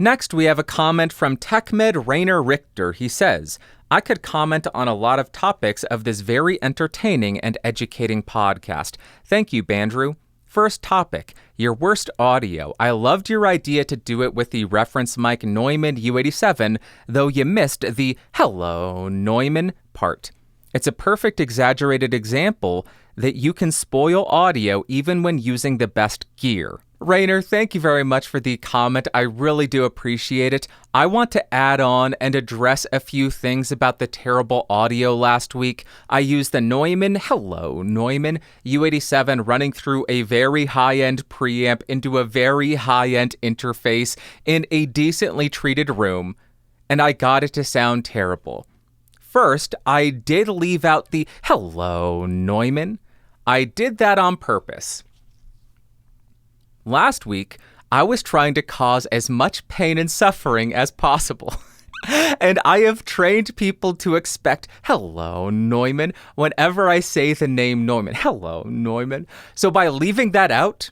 Next, we have a comment from TechMed Rainer Richter. He says, I could comment on a lot of topics of this very entertaining and educating podcast. Thank you, Bandrew. First topic, your worst audio. I loved your idea to do it with the reference mic Neumann U87, though you missed the hello Neumann part. It's a perfect exaggerated example that you can spoil audio even when using the best gear. Rainer, thank you very much for the comment. I really do appreciate it. I want to add on and address a few things about the terrible audio last week. I used the Neumann U87 running through a very high-end preamp into a very high-end interface in a decently treated room, and I got it to sound terrible. First, I did leave out the hello Neumann. I did that on purpose. Last week, I was trying to cause as much pain and suffering as possible. And I have trained people to expect, hello, Neumann, whenever I say the name Neumann. Hello, Neumann. So by leaving that out,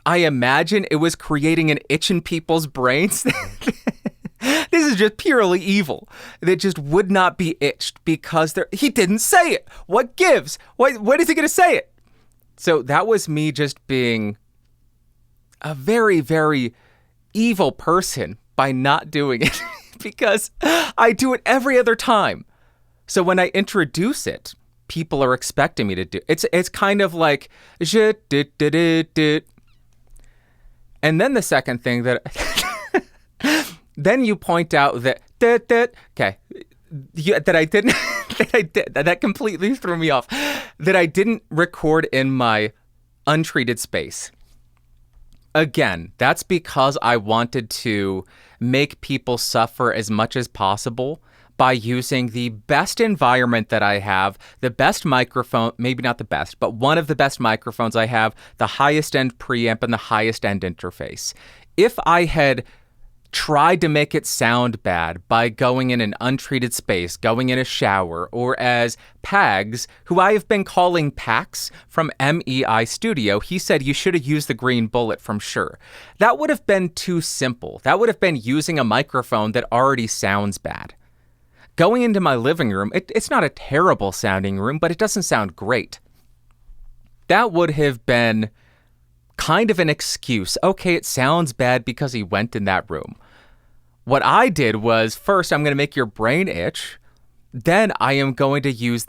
I imagine it was creating an itch in people's brains. This is just purely evil. That just would not be itched because he didn't say it. What gives? When is he going to say it? So that was me just being a very, very evil person by not doing it because I do it every other time. So when I introduce it, people are expecting me to do it. It's kind of like and then the second thing that then you point out that I didn't that completely threw me off, that I didn't record in my untreated space. Again, that's because I wanted to make people suffer as much as possible by using the best environment that I have, the best microphone, maybe not the best, but one of the best microphones I have, the highest end preamp and the highest end interface. If I had tried to make it sound bad by going in an untreated space, going in a shower, or as Pags, who I have been calling Pax from MEI Studio, he said you should have used the green bullet from Shure. That would have been too simple. That would have been using a microphone that already sounds bad. Going into my living room, it's not a terrible sounding room, but it doesn't sound great. That would have been kind of an excuse. Okay, it sounds bad because he went in that room. What I did was, first, I'm going to make your brain itch. Then I am going to use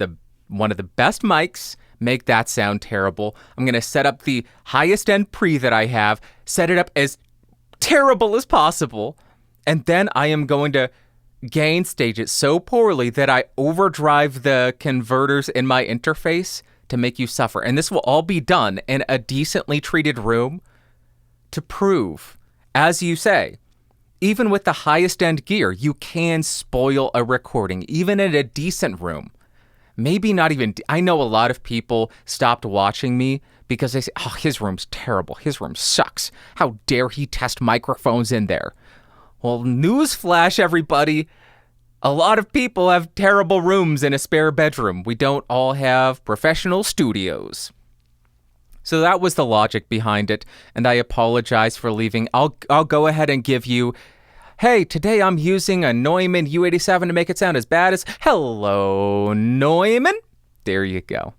one of the best mics, make that sound terrible. I'm going to set up the highest end pre that I have, set it up as terrible as possible. And then I am going to gain stage it so poorly that I overdrive the converters in my interface to make you suffer. And this will all be done in a decently treated room to prove, as you say, even with the highest end gear, you can spoil a recording, even in a decent room. Maybe not even, I know a lot of people stopped watching me because they say, oh, his room's terrible. His room sucks. How dare he test microphones in there? Well, newsflash, everybody. A lot of people have terrible rooms in a spare bedroom. We don't all have professional studios. So that was the logic behind it, and I apologize for leaving. I'll go ahead and give you, hey, today I'm using a Neumann U87 to make it sound as bad as hello, Neumann. There you go.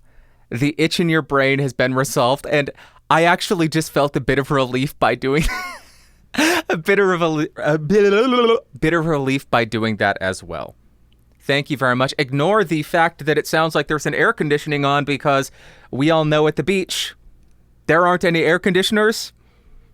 The itch in your brain has been resolved, and I actually just felt a bit of relief by doing a bit of relief by doing that as well. Thank you very much. Ignore the fact that it sounds like there's an air conditioning on because we all know at the beach there aren't any air conditioners.